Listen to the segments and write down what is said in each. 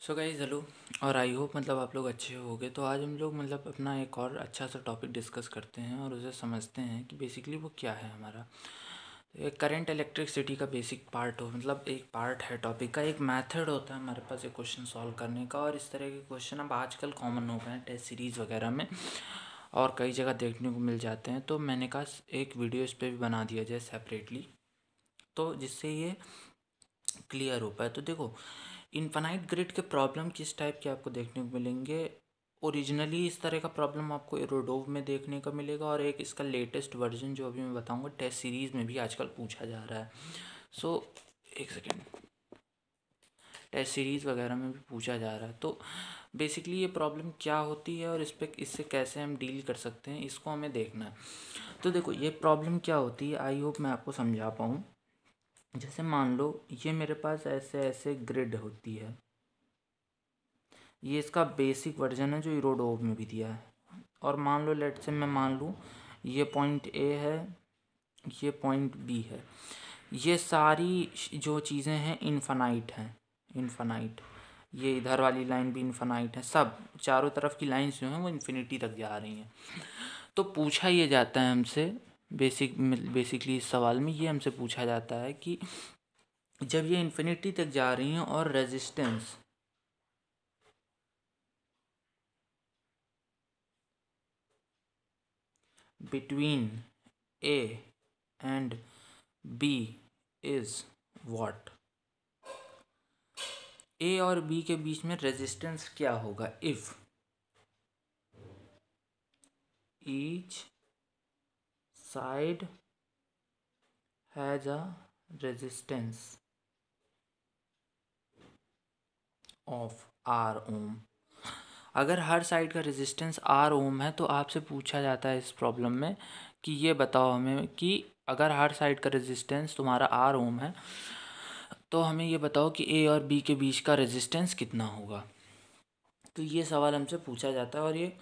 So guys hello. और I hope आप लोग अच्छे होगे। तो आज हम लोग अपना एक और अच्छा सा टॉपिक डिस्कस करते हैं और उसे समझते हैं कि बेसिकली वो क्या है हमारा। एक करंट इलेक्ट्रिसिटी का बेसिक पार्ट हो एक पार्ट है टॉपिक का, एक मेथड होता है हमारे पास एक क्वेश्चन सॉल्व करने का। और इस तरह के क्वेश्चन अब आजकल कॉमन हो गए हैं टेस्ट सीरीज़ वगैरह में और कई जगह देखने को मिल जाते हैं। तो मैंने कहा एक वीडियो इस पर भी बना दिया जाए सेपरेटली, तो जिससे ये क्लियर हो पाए। तो देखो, इनफाइनाइट ग्रिड के प्रॉब्लम किस टाइप के आपको देखने को मिलेंगे। ओरिजिनली इस तरह का प्रॉब्लम आपको एरोडोव में देखने को मिलेगा और एक इसका लेटेस्ट वर्जन जो अभी मैं बताऊंगा टेस्ट सीरीज़ में भी आजकल पूछा जा रहा है। सो एक सेकेंड, टेस्ट सीरीज़ वगैरह में भी पूछा जा रहा है। तो बेसिकली ये प्रॉब्लम क्या होती है और इससे कैसे हम डील कर सकते हैं, इसको हमें देखना है। तो देखो, ये प्रॉब्लम क्या होती है, आई होप मैं आपको समझा पाऊँ। जैसे मान लो ये मेरे पास ऐसे ऐसे ग्रिड होती है, ये इसका बेसिक वर्जन है जो इरोडोव में भी दिया है। और मान लो लेट से मैं मान लूँ ये पॉइंट ए है, ये पॉइंट बी है। ये सारी जो चीज़ें हैं इनफाइनाइट हैं, इनफाइनाइट। ये इधर वाली लाइन भी इनफाइनाइट है, सब चारों तरफ की लाइंस जो हैं वो इन्फिनिटी तक जा रही हैं। तो पूछा ये जाता है हमसे बेसिकली इस सवाल में ये हमसे पूछा जाता है कि जब ये इन्फिनिटी तक जा रही हैं और resistance between A and B is what. A और बी के बीच में रेजिस्टेंस क्या होगा if each side has a resistance of R ohm. अगर हर साइड का रेजिस्टेंस आर ओम है तो आपसे पूछा जाता है इस प्रॉब्लम में कि ये बताओ हमें कि अगर हर साइड का रेजिस्टेंस तुम्हारा आर ओम है तो हमें ये बताओ कि ए और बी के बीच का रेजिस्टेंस कितना होगा। तो ये सवाल हमसे पूछा जाता है और ये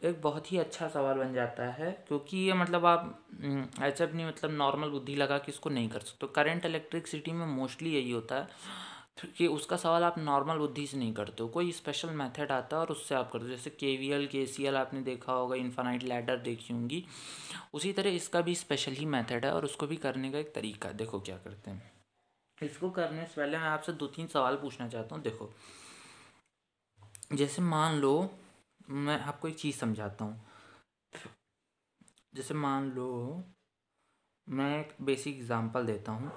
एक बहुत ही अच्छा सवाल बन जाता है, क्योंकि ये आप ऐसा भी नहीं नॉर्मल बुद्धि लगा कि इसको नहीं कर सकते। करंट इलेक्ट्रिसिटी में मोस्टली यही होता है कि उसका सवाल आप नॉर्मल बुद्धि से नहीं करते हो, कोई स्पेशल मेथड आता है और उससे आप करते हो। जैसे केवीएल केसीएल आपने देखा होगा, इनफाइनाइट लैडर देखी होंगी, उसी तरह इसका भी स्पेशल ही मेथड है और उसको भी करने का एक तरीका है। देखो क्या करते हैं, इसको करने से पहले मैं आपसे 2-3 सवाल पूछना चाहता हूँ। देखो, जैसे मान लो मैं आपको एक चीज़ समझाता हूँ। जैसे मान लो मैं एक बेसिक एग्जांपल देता हूँ।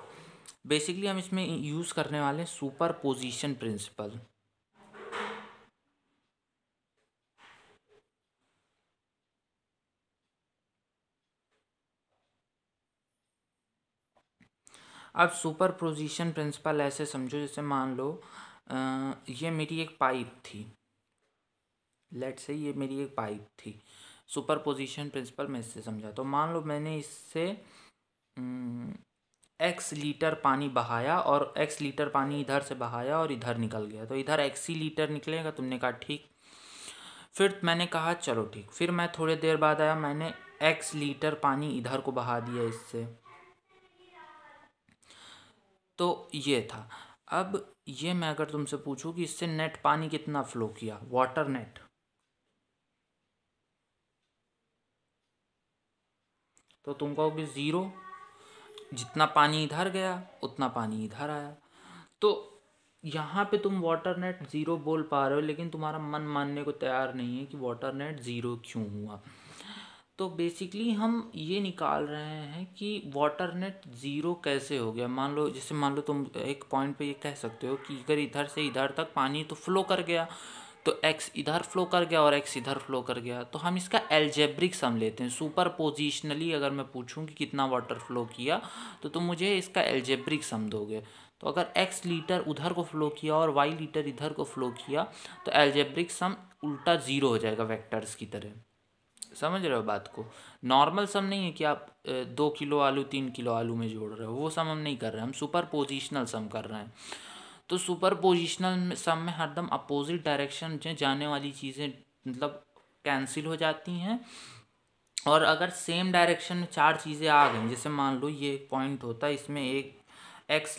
बेसिकली हम इसमें यूज़ करने वाले सुपर पोजिशन प्रिंसिपल। अब सुपर पोजिशन प्रिंसिपल ऐसे समझो, जैसे मान लो ये मेरी एक पाइप थी। लेट से ये मेरी एक पाइप थी। सुपर पोजिशन प्रिंसिपल मैं इससे समझा। तो मान लो मैंने इससे एक्स लीटर पानी बहाया और एक्स लीटर पानी इधर से बहाया और इधर निकल गया, तो इधर एक्स ही लीटर निकलेगा। तुमने कहा ठीक। फिर मैंने कहा चलो ठीक। फिर मैं थोड़ी देर बाद आया, मैंने एक्स लीटर पानी इधर को बहा दिया इससे। तो ये था। अब ये मैं अगर तुमसे पूछूं कि इससे नेट पानी कितना फ्लो किया, वाटर नेट, तो तुम कहोगे ज़ीरो। जितना पानी इधर गया उतना पानी इधर आया। तो यहाँ पे तुम वाटर नेट ज़ीरो बोल पा रहे हो, लेकिन तुम्हारा मन मानने को तैयार नहीं है कि वाटर नेट ज़ीरो क्यों हुआ। तो बेसिकली हम ये निकाल रहे हैं कि वाटर नेट ज़ीरो कैसे हो गया। मान लो तुम एक पॉइंट पे ये कह सकते हो कि अगर इधर से इधर तक पानी तो फ्लो कर गया, तो एक्स इधर फ्लो कर गया और एक्स इधर फ्लो कर गया, तो हम इसका एल्जेब्रिक सम लेते हैं। सुपर पोजिशनली अगर मैं पूछूं कि कितना वाटर फ्लो किया, तो तुम मुझे इसका एल्जेब्रिक सम दोगे। तो अगर एक्स लीटर उधर को फ्लो किया और वाई लीटर इधर को फ्लो किया, तो एल्जेब्रिक सम उल्टा ज़ीरो हो जाएगा वेक्टर्स की तरह। समझ रहे हो बात को। नॉर्मल सम नहीं है कि आप 2 किलो आलू 3 किलो आलू में जोड़ रहे हो, वो सम हम नहीं कर रहे हैं, हम सुपर पोजिशनल सम कर रहे हैं। तो सुपर पोजिशनल सम में हरदम अपोजिट डायरेक्शन में जाने वाली चीज़ें कैंसिल हो जाती हैं। और अगर सेम डायरेक्शन में 4 चीज़ें आ गई, जैसे मान लो ये एक पॉइंट होता है, इसमें एक एक्स